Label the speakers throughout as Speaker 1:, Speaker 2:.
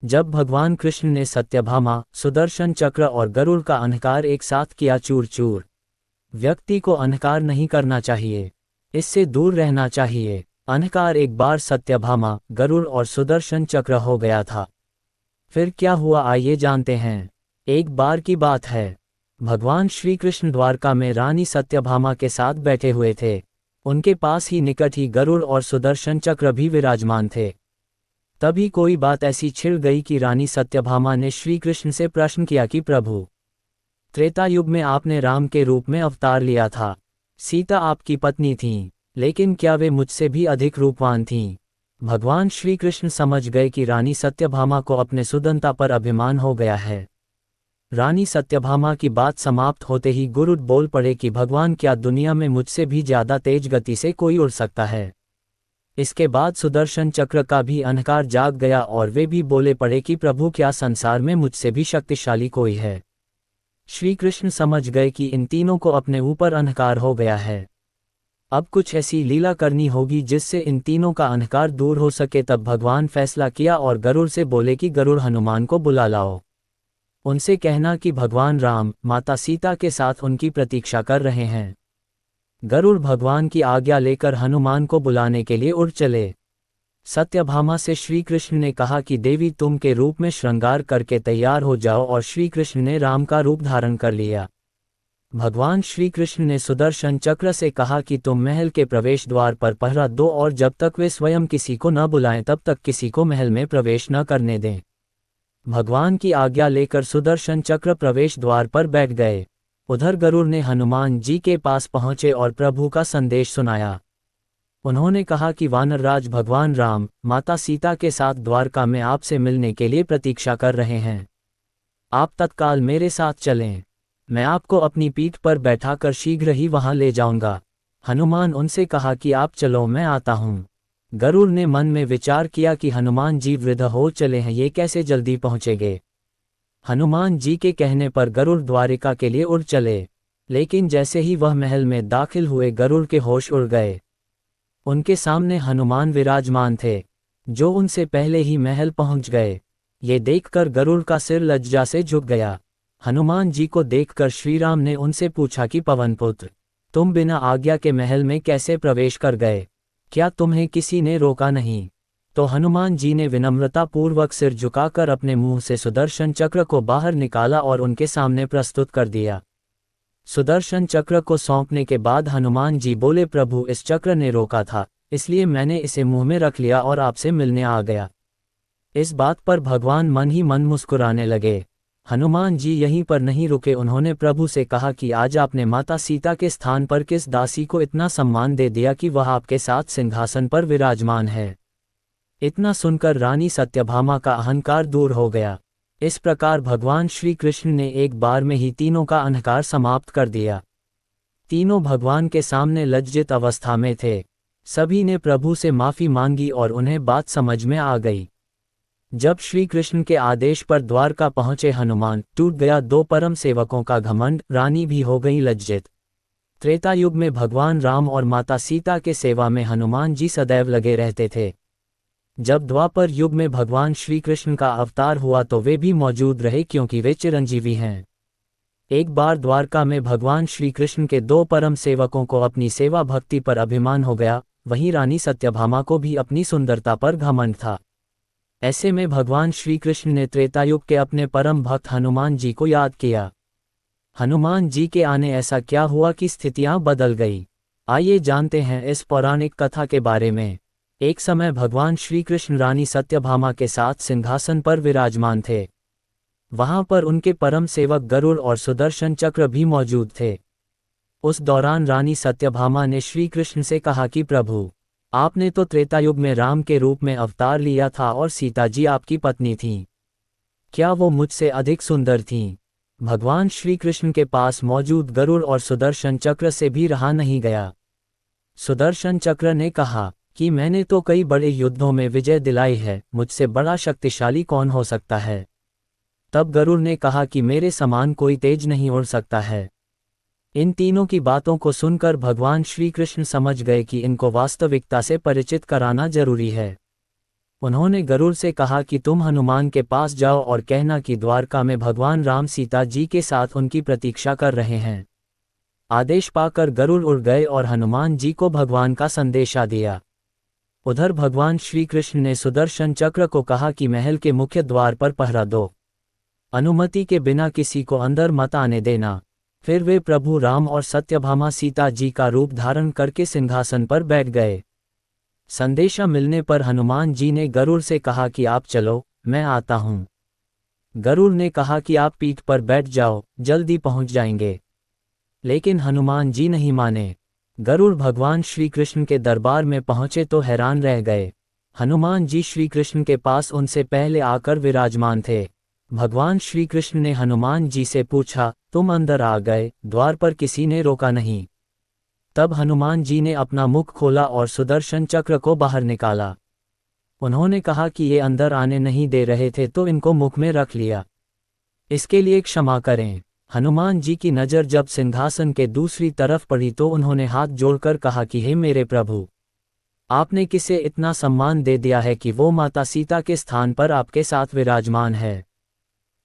Speaker 1: जब भगवान कृष्ण ने सत्यभामा, सुदर्शन चक्र और गरुड़ का अहंकार एक साथ किया चूर चूर। व्यक्ति को अहंकार नहीं करना चाहिए, इससे दूर रहना चाहिए। अहंकार एक बार सत्यभामा, गरुड़ और सुदर्शन चक्र हो गया था। फिर क्या हुआ आइए जानते हैं। एक बार की बात है, भगवान श्री कृष्ण द्वारका में रानी सत्यभामा के साथ बैठे हुए थे। उनके पास ही निकट ही गरुड़ और सुदर्शन चक्र भी विराजमान थे। तभी कोई बात ऐसी छिड़ गई कि रानी सत्यभामा ने श्री कृष्ण से प्रश्न किया कि प्रभु, त्रेता युग में आपने राम के रूप में अवतार लिया था। सीता आपकी पत्नी थीं, लेकिन क्या वे मुझसे भी अधिक रूपवान थीं? भगवान श्री कृष्ण समझ गए कि रानी सत्यभामा को अपने सुदंता पर अभिमान हो गया है। रानी सत्यभामा की बात समाप्त होते ही गरुड़ बोल पड़े कि भगवान, क्या दुनिया में मुझसे भी ज्यादा तेज गति से कोई उड़ सकता है? इसके बाद सुदर्शन चक्र का भी अहंकार जाग गया और वे भी बोले पड़े कि प्रभु, क्या संसार में मुझसे भी शक्तिशाली कोई है? श्री कृष्ण समझ गए कि इन तीनों को अपने ऊपर अहंकार हो गया है। अब कुछ ऐसी लीला करनी होगी जिससे इन तीनों का अहंकार दूर हो सके। तब भगवान फैसला किया और गरुड़ से बोले कि गरुड़, हनुमान को बुला लाओ। उनसे कहना कि भगवान राम माता सीता के साथ उनकी प्रतीक्षा कर रहे हैं। गरुड़ भगवान की आज्ञा लेकर हनुमान को बुलाने के लिए उड़ चले। सत्यभामा से श्री कृष्ण ने कहा कि देवी, तुम के रूप में श्रृंगार करके तैयार हो जाओ, और श्री कृष्ण ने राम का रूप धारण कर लिया। भगवान श्री कृष्ण ने सुदर्शन चक्र से कहा कि तुम महल के प्रवेश द्वार पर पहरा दो और जब तक वे स्वयं किसी को न बुलाएं तब तक किसी को महल में प्रवेश न करने दें। भगवान की आज्ञा लेकर सुदर्शन चक्र प्रवेश द्वार पर बैठ गए। उधर गरुड़ ने हनुमान जी के पास पहुंचे और प्रभु का संदेश सुनाया। उन्होंने कहा कि वानरराज भगवान राम माता सीता के साथ द्वारका में आपसे मिलने के लिए प्रतीक्षा कर रहे हैं। आप तत्काल मेरे साथ चलें, मैं आपको अपनी पीठ पर बैठाकर शीघ्र ही वहां ले जाऊंगा। हनुमान उनसे कहा कि आप चलो, मैं आता हूं। गरुड़ ने मन में विचार किया कि हनुमान जी वृद्ध हो चले हैं, ये कैसे जल्दी पहुंचेंगे। हनुमान जी के कहने पर गरुड़ द्वारिका के लिए उड़ चले, लेकिन जैसे ही वह महल में दाखिल हुए गरुड़ के होश उड़ गए। उनके सामने हनुमान विराजमान थे, जो उनसे पहले ही महल पहुंच गए। ये देखकर गरुड़ का सिर लज्जा से झुक गया। हनुमान जी को देखकर श्रीराम ने उनसे पूछा कि पवनपुत्र, तुम बिना आज्ञा के महल में कैसे प्रवेश कर गए? क्या तुम्हें किसी ने रोका नहीं? तो हनुमान जी ने विनम्रता पूर्वक सिर झुकाकर अपने मुंह से सुदर्शन चक्र को बाहर निकाला और उनके सामने प्रस्तुत कर दिया। सुदर्शन चक्र को सौंपने के बाद हनुमान जी बोले, प्रभु, इस चक्र ने रोका था, इसलिए मैंने इसे मुंह में रख लिया और आपसे मिलने आ गया। इस बात पर भगवान मन ही मन मुस्कुराने लगे। हनुमान जी यहीं पर नहीं रुके, उन्होंने प्रभु से कहा कि आज आपने माता सीता के स्थान पर किस दासी को इतना सम्मान दे दिया कि वह आपके साथ सिंहासन पर विराजमान है। इतना सुनकर रानी सत्यभामा का अहंकार दूर हो गया। इस प्रकार भगवान श्री कृष्ण ने एक बार में ही तीनों का अहंकार समाप्त कर दिया। तीनों भगवान के सामने लज्जित अवस्था में थे। सभी ने प्रभु से माफी मांगी और उन्हें बात समझ में आ गई। जब श्री कृष्ण के आदेश पर द्वारका पहुंचे हनुमान, टूट गया दो परम सेवकों का घमंड, रानी भी हो गई लज्जित। त्रेता युग में भगवान राम और माता सीता के सेवा में हनुमान जी सदैव लगे रहते थे। जब द्वापर युग में भगवान श्री कृष्ण का अवतार हुआ तो वे भी मौजूद रहे, क्योंकि वे चिरंजीवी हैं। एक बार द्वारका में भगवान श्री कृष्ण के दो परम सेवकों को अपनी सेवा भक्ति पर अभिमान हो गया, वहीं रानी सत्यभामा को भी अपनी सुंदरता पर घमंड था। ऐसे में भगवान श्री कृष्ण ने त्रेतायुग के अपने परम भक्त हनुमान जी को याद किया। हनुमान जी के आने ऐसा क्या हुआ कि स्थितियां बदल गई? आइए जानते हैं इस पौराणिक कथा के बारे में। एक समय भगवान श्री कृष्ण रानी सत्यभामा के साथ सिंहासन पर विराजमान थे। वहां पर उनके परम सेवक गरुड़ और सुदर्शन चक्र भी मौजूद थे। उस दौरान रानी सत्यभामा ने श्री कृष्ण से कहा कि प्रभु, आपने तो त्रेतायुग में राम के रूप में अवतार लिया था और सीता जी आपकी पत्नी थीं। क्या वो मुझसे अधिक सुंदर थीं? भगवान श्री कृष्ण के पास मौजूद गरुड़ और सुदर्शन चक्र से भी रहा नहीं गया। सुदर्शन चक्र ने कहा कि मैंने तो कई बड़े युद्धों में विजय दिलाई है, मुझसे बड़ा शक्तिशाली कौन हो सकता है? तब गरुड़ ने कहा कि मेरे समान कोई तेज नहीं उड़ सकता है। इन तीनों की बातों को सुनकर भगवान श्री कृष्ण समझ गए कि इनको वास्तविकता से परिचित कराना जरूरी है। उन्होंने गरुड़ से कहा कि तुम हनुमान के पास जाओ और कहना कि द्वारका में भगवान राम सीता जी के साथ उनकी प्रतीक्षा कर रहे हैं। आदेश पाकर गरुड़ उड़ गए और हनुमान जी को भगवान का संदेशा दिया। उधर भगवान श्री कृष्ण ने सुदर्शन चक्र को कहा कि महल के मुख्य द्वार पर पहरा दो, अनुमति के बिना किसी को अंदर मत आने देना। फिर वे प्रभु राम और सत्यभामा सीता जी का रूप धारण करके सिंहासन पर बैठ गए। संदेशा मिलने पर हनुमान जी ने गरुड़ से कहा कि आप चलो, मैं आता हूँ। गरुड़ ने कहा कि आप पीठ पर बैठ जाओ, जल्दी पहुँच जाएंगे। लेकिन हनुमान जी नहीं माने। गरुड़ भगवान श्री कृष्ण के दरबार में पहुँचे तो हैरान रह गए। हनुमान जी श्री कृष्ण के पास उनसे पहले आकर विराजमान थे। भगवान श्री कृष्ण ने हनुमान जी से पूछा, तुम अंदर आ गए, द्वार पर किसी ने रोका नहीं। तब हनुमान जी ने अपना मुख खोला और सुदर्शन चक्र को बाहर निकाला। उन्होंने कहा कि ये अंदर आने नहीं दे रहे थे तो इनको मुख में रख लिया, इसके लिए क्षमा करें। हनुमान जी की नज़र जब सिंहासन के दूसरी तरफ पड़ी तो उन्होंने हाथ जोड़कर कहा कि हे मेरे प्रभु, आपने किसे इतना सम्मान दे दिया है कि वो माता सीता के स्थान पर आपके साथ विराजमान है।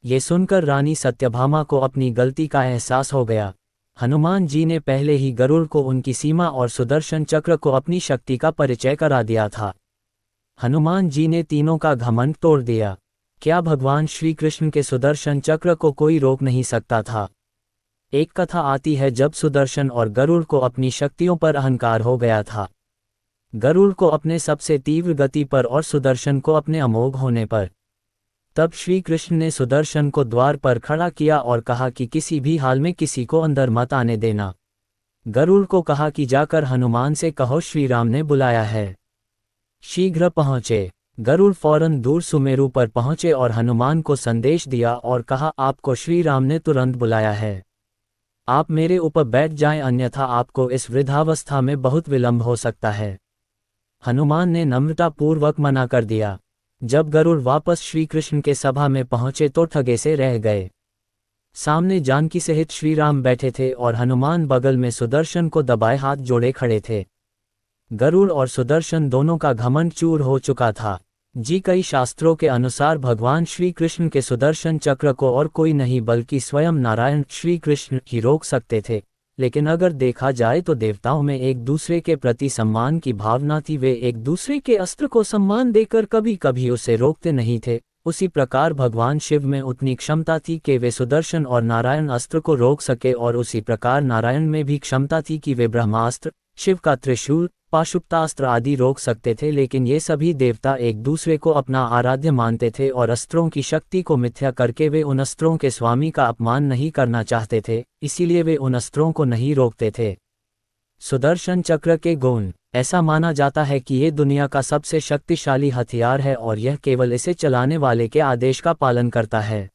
Speaker 1: ये सुनकर रानी सत्यभामा को अपनी गलती का एहसास हो गया। हनुमान जी ने पहले ही गरुड़ को उनकी सीमा और सुदर्शन चक्र को अपनी शक्ति का परिचय करा दिया था। हनुमान जी ने तीनों का घमंड तोड़ दिया। क्या भगवान श्री कृष्ण के सुदर्शन चक्र को कोई रोक नहीं सकता था? एक कथा आती है जब सुदर्शन और गरुड़ को अपनी शक्तियों पर अहंकार हो गया था। गरुड़ को अपने सबसे तीव्र गति पर और सुदर्शन को अपने अमोघ होने पर। तब श्री कृष्ण ने सुदर्शन को द्वार पर खड़ा किया और कहा कि किसी भी हाल में किसी को अंदर मत आने देना। गरुड़ को कहा कि जाकर हनुमान से कहो श्री राम ने बुलाया है, शीघ्र पहुँचे। गरुड़ फौरन दूर सुमेरु पर पहुँचे और हनुमान को संदेश दिया और कहा, आपको श्री राम ने तुरंत बुलाया है, आप मेरे ऊपर बैठ जाएं, अन्यथा आपको इस वृद्धावस्था में बहुत विलंब हो सकता है। हनुमान ने नम्रतापूर्वक मना कर दिया। जब गरुड़ वापस श्री कृष्ण के सभा में पहुंचे तो ठगे से रह गए। सामने जानकी सहित श्री राम बैठे थे और हनुमान बगल में सुदर्शन को दबाए हाथ जोड़े खड़े थे। गरुड़ और सुदर्शन दोनों का घमंड चूर हो चुका था। कई शास्त्रों के अनुसार भगवान श्री कृष्ण के सुदर्शन चक्र को और कोई नहीं बल्कि स्वयं नारायण श्री कृष्ण ही रोक सकते थे, लेकिन अगर देखा जाए तो देवताओं में एक दूसरे के प्रति सम्मान की भावना थी। वे एक दूसरे के अस्त्र को सम्मान देकर कभी कभी उसे रोकते नहीं थे। उसी प्रकार भगवान शिव में उतनी क्षमता थी कि वे सुदर्शन और नारायण अस्त्र को रोक सके, और उसी प्रकार नारायण में भी क्षमता थी कि वे ब्रह्मास्त्र, शिव का त्रिशूल, पाशुपतास्त्र आदि रोक सकते थे। लेकिन ये सभी देवता एक दूसरे को अपना आराध्य मानते थे और अस्त्रों की शक्ति को मिथ्या करके वे उन अस्त्रों के स्वामी का अपमान नहीं करना चाहते थे, इसीलिए वे उन अस्त्रों को नहीं रोकते थे। सुदर्शन चक्र के गुण। ऐसा माना जाता है कि ये दुनिया का सबसे शक्तिशाली हथियार है और यह केवल इसे चलाने वाले के आदेश का पालन करता है।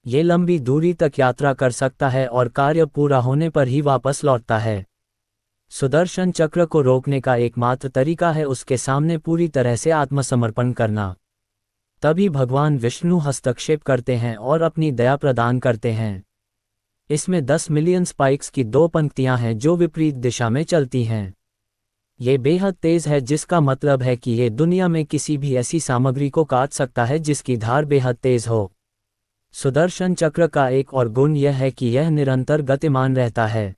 Speaker 1: ये लंबी दूरी तक यात्रा कर सकता है और कार्य पूरा होने पर ही वापस लौटता है। सुदर्शन चक्र को रोकने का एकमात्र तरीका है उसके सामने पूरी तरह से आत्मसमर्पण करना। तभी भगवान विष्णु हस्तक्षेप करते हैं और अपनी दया प्रदान करते हैं। इसमें 10 मिलियन स्पाइक्स की 2 पंक्तियां हैं जो विपरीत दिशा में चलती हैं। ये बेहद तेज है, जिसका मतलब है कि ये दुनिया में किसी भी ऐसी सामग्री को काट सकता है जिसकी धार बेहद तेज हो। सुदर्शन चक्र का एक और गुण यह है कि यह निरंतर गतिमान रहता है।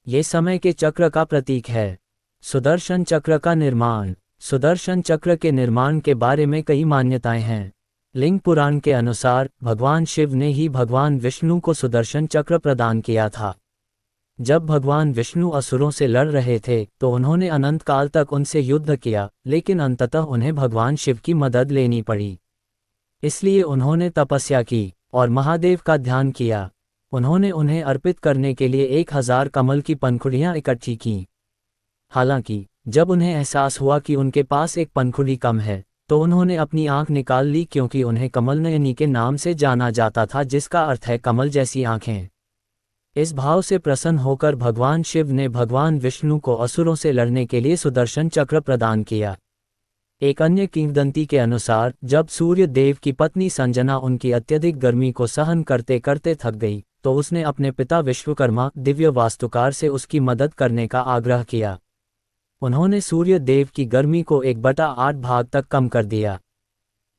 Speaker 1: ये समय के चक्र का प्रतीक है। सुदर्शन चक्र का निर्माण। सुदर्शन चक्र के निर्माण के बारे में कई मान्यताएं हैं। लिंग पुराण के अनुसार भगवान शिव ने ही भगवान विष्णु को सुदर्शन चक्र प्रदान किया था। जब भगवान विष्णु असुरों से लड़ रहे थे तो उन्होंने अनंत काल तक उनसे युद्ध किया, लेकिन अंततः उन्हें भगवान शिव की मदद लेनी पड़ी। इसलिए उन्होंने तपस्या की और महादेव का ध्यान किया। उन्होंने उन्हें अर्पित करने के लिए 1000 कमल की पंखुड़ियां इकट्ठी की। हालांकि जब उन्हें एहसास हुआ कि उनके पास एक पंखुड़ी कम है तो उन्होंने अपनी आंख निकाल ली, क्योंकि उन्हें कमल नयनी के नाम से जाना जाता था, जिसका अर्थ है कमल जैसी आंखें। इस भाव से प्रसन्न होकर भगवान शिव ने भगवान विष्णु को असुरों से लड़ने के लिए सुदर्शन चक्र प्रदान किया। एक अन्य किंवदंती के अनुसार जब सूर्य देव की पत्नी संजना उनकी अत्यधिक गर्मी को सहन करते करते थक गई तो उसने अपने पिता विश्वकर्मा दिव्य वास्तुकार से उसकी मदद करने का आग्रह किया। उन्होंने सूर्य देव की गर्मी को 1/8 भाग तक कम कर दिया।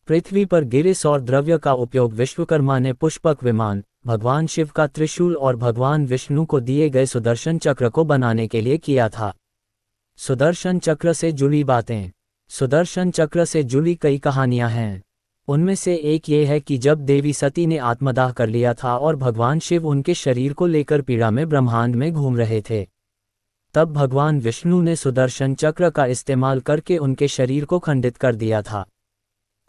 Speaker 1: पृथ्वी पर गिरे सौर द्रव्य का उपयोग विश्वकर्मा ने पुष्पक विमान, भगवान शिव का त्रिशूल और भगवान विष्णु को दिए गए सुदर्शन चक्र को बनाने के लिए किया था। सुदर्शन चक्र से जुड़ी बातें। सुदर्शन चक्र से जुड़ी कई कहानियां हैं। उनमें से एक ये है कि जब देवी सती ने आत्मदाह कर लिया था और भगवान शिव उनके शरीर को लेकर पीड़ा में ब्रह्मांड में घूम रहे थे, तब भगवान विष्णु ने सुदर्शन चक्र का इस्तेमाल करके उनके शरीर को खंडित कर दिया था।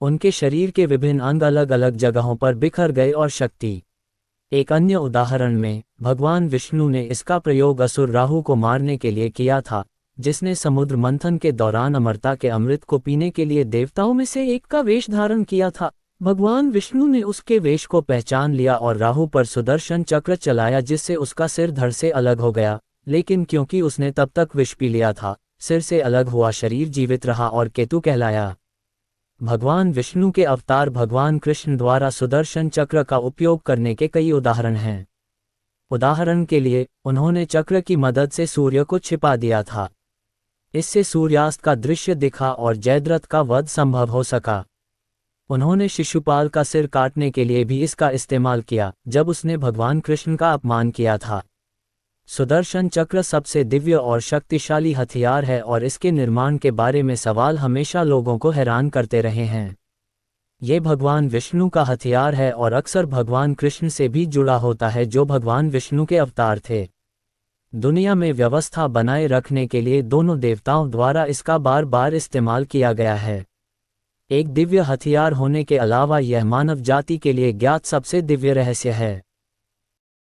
Speaker 1: उनके शरीर के विभिन्न अंग अलग अलग जगहों पर बिखर गए और शक्ति। एक अन्य उदाहरण में भगवान विष्णु ने इसका प्रयोग असुर राहु को मारने के लिए किया था, जिसने समुद्र मंथन के दौरान अमरता के अमृत को पीने के लिए देवताओं में से एक का वेश धारण किया था। भगवान विष्णु ने उसके वेश को पहचान लिया और राहु पर सुदर्शन चक्र चलाया, जिससे उसका सिर धड़ से अलग हो गया, लेकिन क्योंकि उसने तब तक विष पी लिया था, सिर से अलग हुआ शरीर जीवित रहा और केतु कहलाया। भगवान विष्णु के अवतार भगवान कृष्ण द्वारा सुदर्शन चक्र का उपयोग करने के कई उदाहरण हैं। उदाहरण के लिए, उन्होंने चक्र की मदद से सूर्य को छिपा दिया था। इससे सूर्यास्त का दृश्य दिखा और जयद्रथ का वध संभव हो सका। उन्होंने शिशुपाल का सिर काटने के लिए भी इसका इस्तेमाल किया, जब उसने भगवान कृष्ण का अपमान किया था। सुदर्शन चक्र सबसे दिव्य और शक्तिशाली हथियार है और इसके निर्माण के बारे में सवाल हमेशा लोगों को हैरान करते रहे हैं। ये भगवान विष्णु का हथियार है और अक्सर भगवान कृष्ण से भी जुड़ा होता है, जो भगवान विष्णु के अवतार थे। दुनिया में व्यवस्था बनाए रखने के लिए दोनों देवताओं द्वारा इसका बार बार इस्तेमाल किया गया है। एक दिव्य हथियार होने के अलावा यह मानव जाति के लिए ज्ञात सबसे दिव्य रहस्य है।